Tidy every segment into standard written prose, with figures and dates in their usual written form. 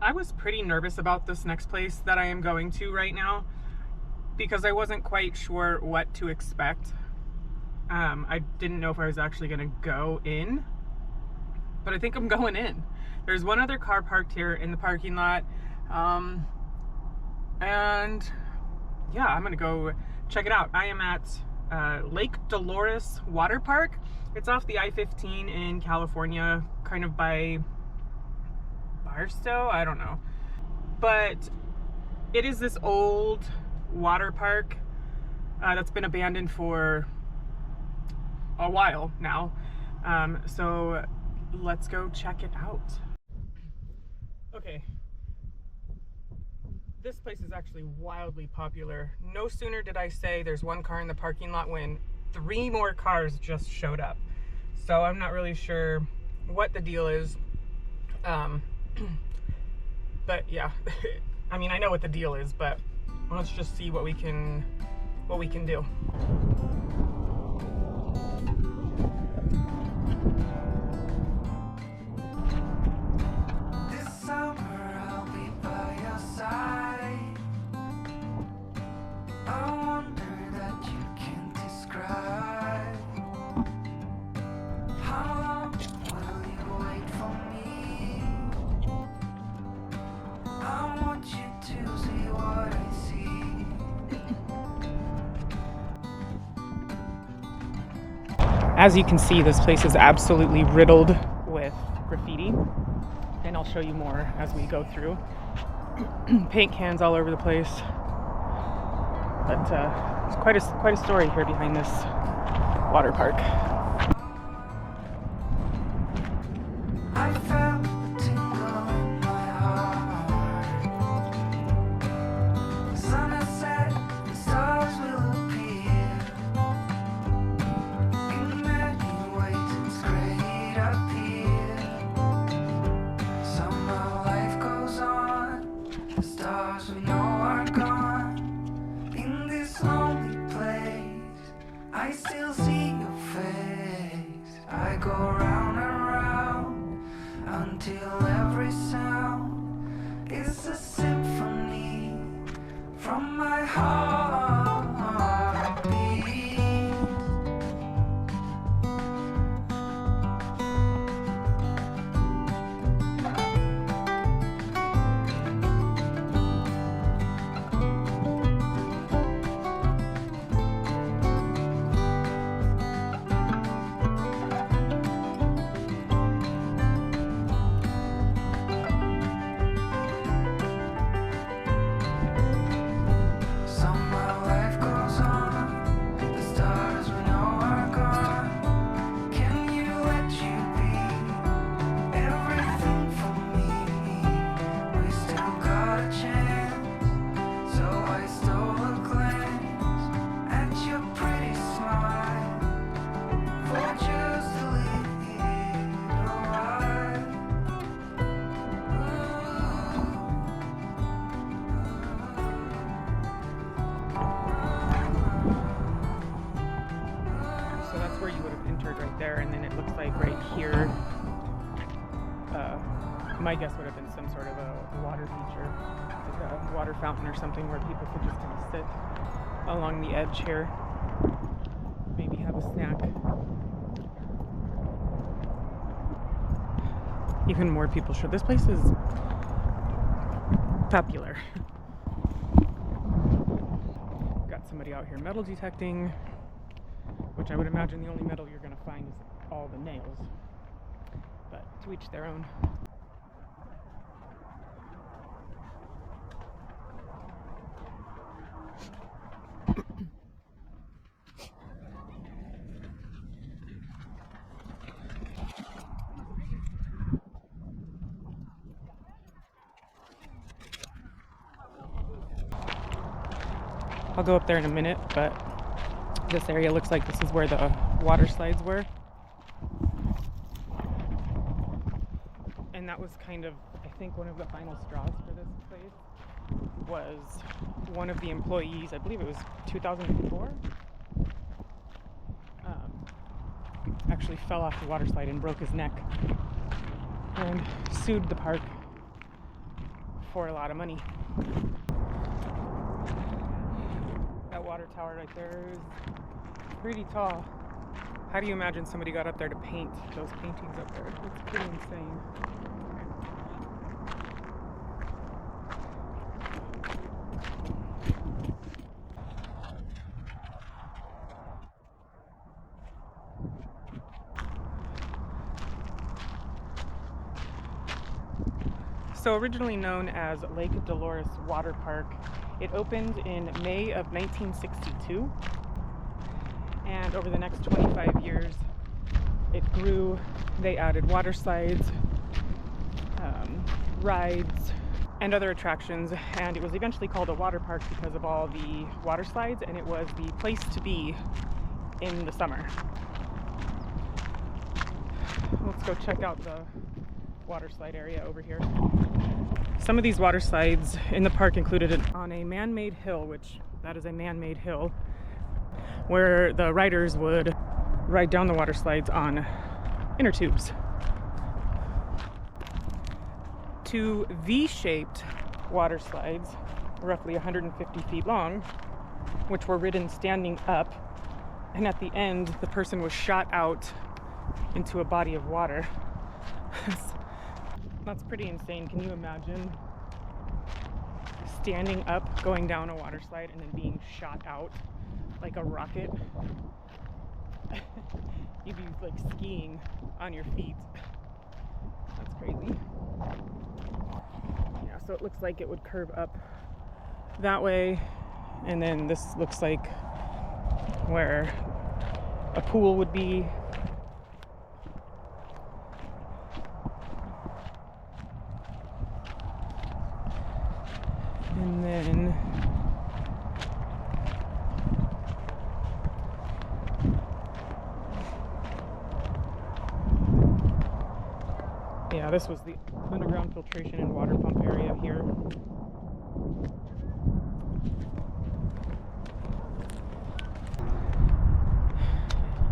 I was pretty nervous about this next place that I am going to right now because I wasn't quite sure what to expect. I didn't know if I was actually going to go in, but I think I'm going in. There's one other car parked here in the parking lot, and yeah, I'm going to go check it out. I am at Lake Dolores Waterpark. It's off the I15 in California, kind of by Barstow, I don't know. But it is this old water park that's been abandoned for a while now. So let's go check it out. Okay. This place is actually wildly popular. No sooner did I say there's one car in the parking lot when 3 more cars just showed up. So I'm not really sure what the deal is. But yeah, I mean, I know what the deal is, but let's just see what we can do. This summer I'll be by your side. A wonder that you can't describe. How long will you wait for me? I want you to see what I see. As you can see, this place is absolutely riddled with graffiti, and I'll show you more as we go through. Paint cans all over the place, but it's quite a story here behind this water park. I felt a tingle in my heart. The sun has set, the stars will appear. In many ways it's great up here. Somehow life goes on. The stars we know are gone. In this lonely place, I still see your face. I go round and round until every sound is a symphony from my heartbeat. Somehow life goes on. The stars we know are gone. Can you let you be everything for me? We still got a chance. So I stole a glance at your pretty smile for just a little while. So that's where you would have entered right there, and then it looks like right here, my guess would have been some sort of a water feature, like a water fountain or something where people could just kind of sit along the edge here, maybe have a snack. Even more people should. This place is popular. Got somebody out here metal detecting, which I would imagine the only metal you're going to find is all the nails, but to each their own. I'll go up there in a minute, but this area looks like this is where the water slides were. And that was kind of, I think, one of the final straws for this place was one of the employees, I believe it was 2004, actually fell off the water slide and broke his neck and sued the park for a lot of money. That water tower right there is pretty tall. How do you imagine somebody got up there to paint those paintings up there? It's pretty insane. So originally known as Lake Dolores Waterpark, it opened in May of 1962, and over the next 25 years it grew. They added water slides, rides, and other attractions, and it was eventually called a water park because of all the water slides, and it was the place to be in the summer. Let's go check out the water slide area over here. Some of these water slides in the park included it on a man-made hill, which that is a man-made hill, where the riders would ride down the water slides on inner tubes. Two V-shaped water slides, roughly 150 feet long, which were ridden standing up, and at the end the person was shot out into a body of water. That's pretty insane. Can you imagine standing up, going down a water slide, and then being shot out like a rocket? You'd be like skiing on your feet. That's crazy. Yeah, so it looks like it would curve up that way, and then this looks like where a pool would be. And then yeah, this was the underground filtration and water pump area here.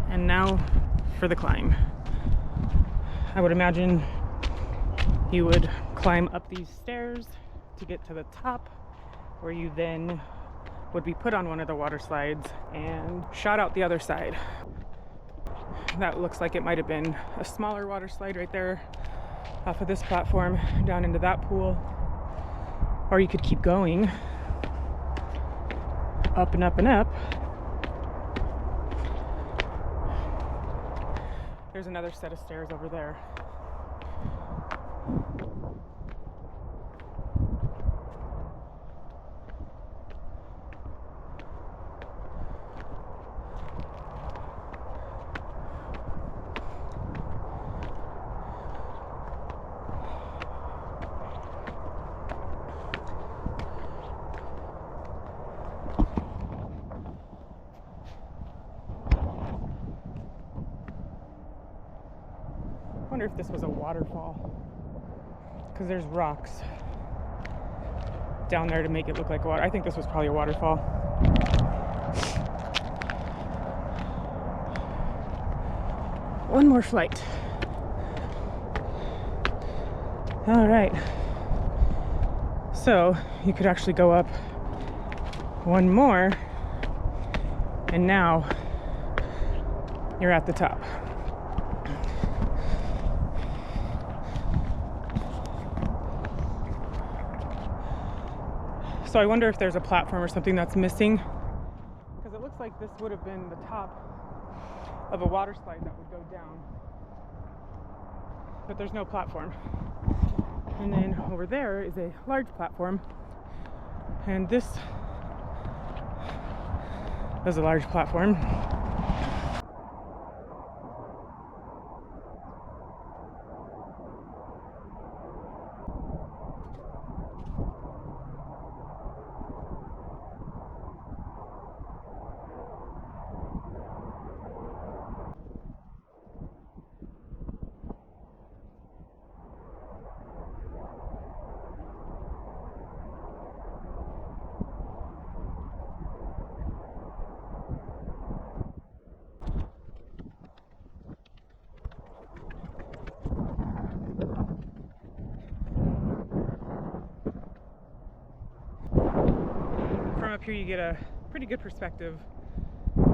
And now for the climb. I would imagine you would climb up these stairs to get to the top, where you then would be put on one of the water slides and shot out the other side. That looks like it might have been a smaller water slide right there off of this platform down into that pool. Or you could keep going up and up and up. There's another set of stairs over there. I wonder if this was a waterfall, because there's rocks down there to make it look like water. I think this was probably a waterfall. One more flight. All right. So you could actually go up one more, and now you're at the top. So I wonder if there's a platform or something that's missing, because it looks like this would have been the top of a water slide that would go down, but there's no platform. And then over there is a large platform, and this is a large platform. here you get a pretty good perspective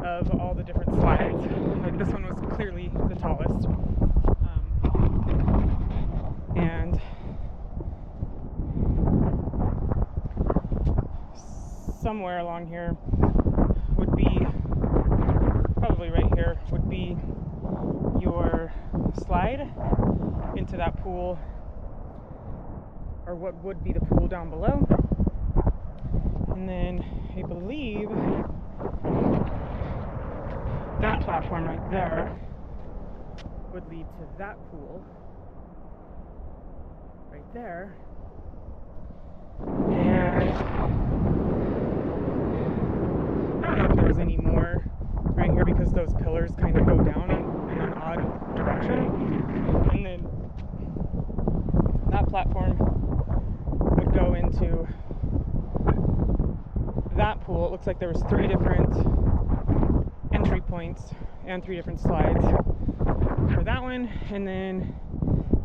of all the different slides. Like this one was clearly the tallest. And somewhere along here would be, probably right here, would be your slide into that pool, or what would be the pool down below. And then I believe that platform right there would lead to that pool right there. And I don't know if there's any more right here because those pillars kind of go down in an odd direction. And then that platform would go into that pool. It looks like there was 3 different entry points and 3 different slides for that one. And then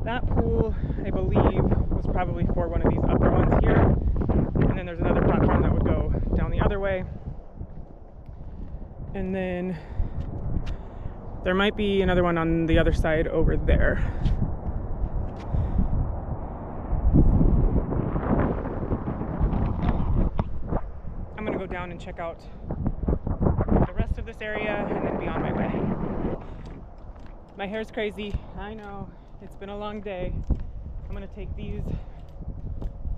that pool, I believe, was probably for one of these upper ones here. And then there's another platform that would go down the other way. And then there might be another one on the other side over there. I'm gonna go down and check out the rest of this area and then be on my way. My hair's crazy, I know, it's been a long day. I'm gonna take these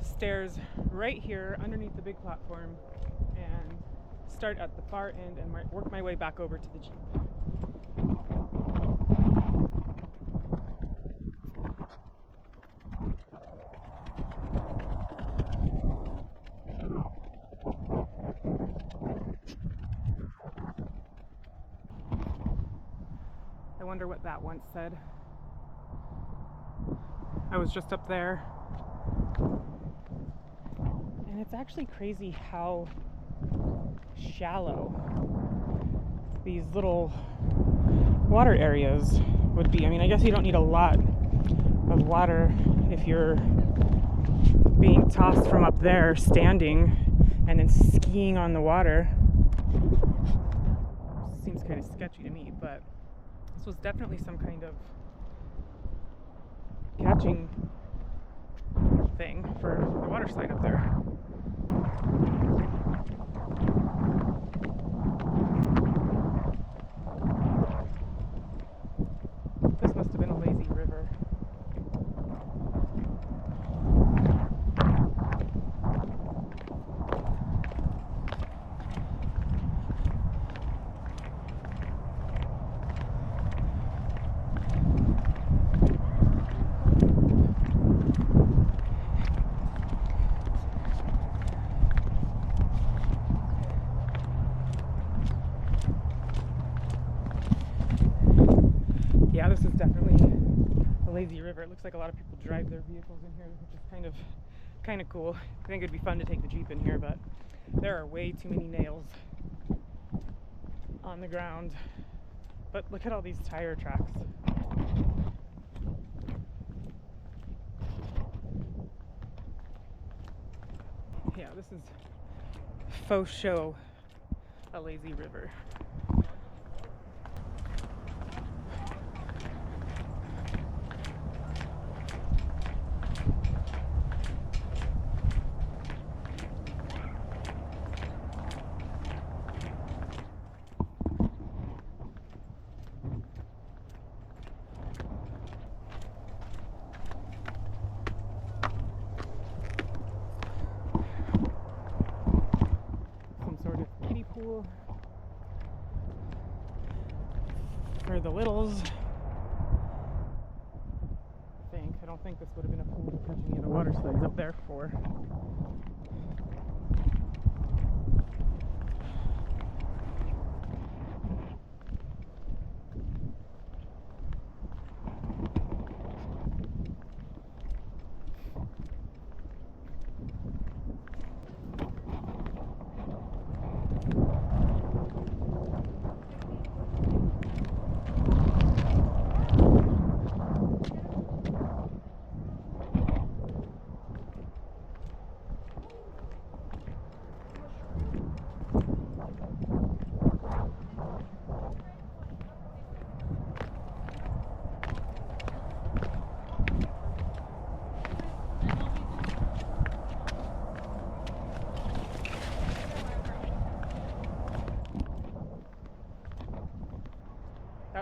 stairs right here underneath the big platform and start at the far end and work my way back over to the Jeep. I wonder what that once said. I was just up there. And it's actually crazy how shallow these little water areas would be. I mean, I guess you don't need a lot of water if you're being tossed from up there, standing, and then skiing on the water. Seems kind of sketchy to me, but this was definitely some kind of catching thing for the water slide up there. This must have been a lazy river. Yeah, this is definitely a lazy river. It looks like a lot of people drive their vehicles in here, which is kind of cool. I think it'd be fun to take the Jeep in here, but there are way too many nails on the ground. But look at all these tire tracks. Yeah, this is faux show a lazy river. Pool for the littles. I don't think this would have been a pool to catch any of the water slides up there for.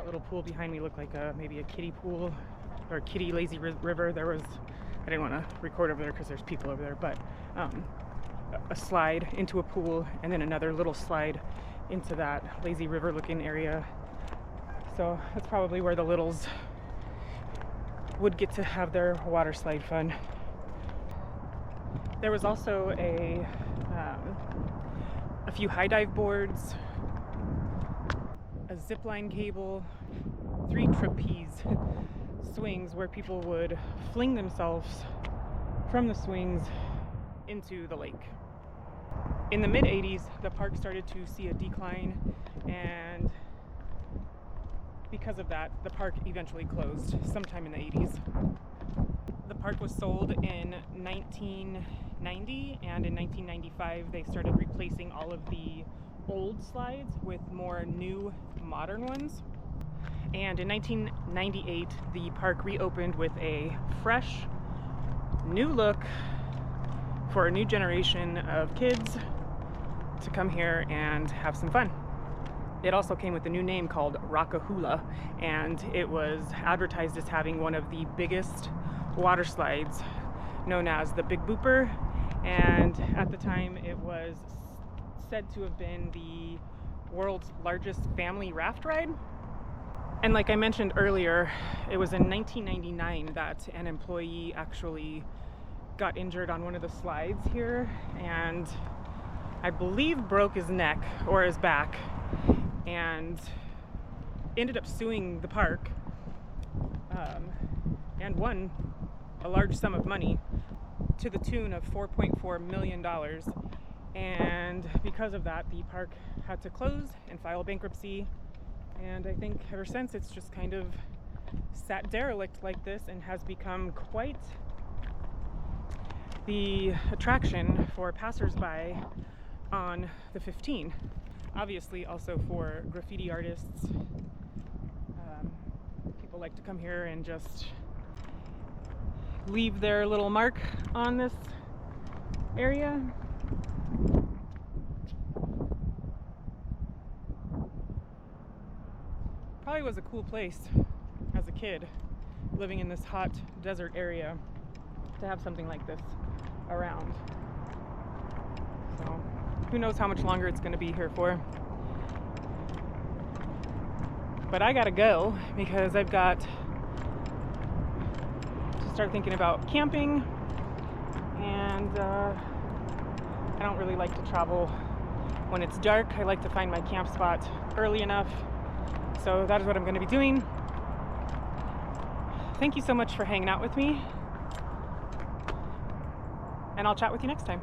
little pool behind me looked like maybe a kiddie pool or kiddie lazy river. There was, I didn't want to record over there because there's people over there, but a slide into a pool and then another little slide into that lazy river looking area. So that's probably where the littles would get to have their water slide fun. There was also a few high dive boards, a zip line cable, 3 trapeze swings where people would fling themselves from the swings into the lake. In the mid-80s, the park started to see a decline, and because of that, the park eventually closed sometime in the 80s. The park was sold in 1990, and in 1995 they started replacing all of the old slides with more new modern ones. And in 1998 the park reopened with a fresh new look for a new generation of kids to come here and have some fun. It also came with a new name called Hoola, and it was advertised as having one of the biggest water slides, known as the Big Booper, and at the time it was said to have been the world's largest family raft ride. And like I mentioned earlier, it was in 1999 that an employee actually got injured on one of the slides here, and I believe broke his neck or his back, and ended up suing the park and won a large sum of money to the tune of $4.4 million. And because of that, the park had to close and file bankruptcy. And I think ever since it's just kind of sat derelict like this and has become quite the attraction for passersby on the 15. Obviously also for graffiti artists. People like to come here and just leave their little mark on this area. Probably was a cool place as a kid, living in this hot desert area, to have something like this around. So who knows how much longer it's going to be here for. But I gotta go because I've got to start thinking about camping, and I don't really like to travel when it's dark. I like to find my camp spot early enough. So that is what I'm going to be doing. Thank you so much for hanging out with me, and I'll chat with you next time.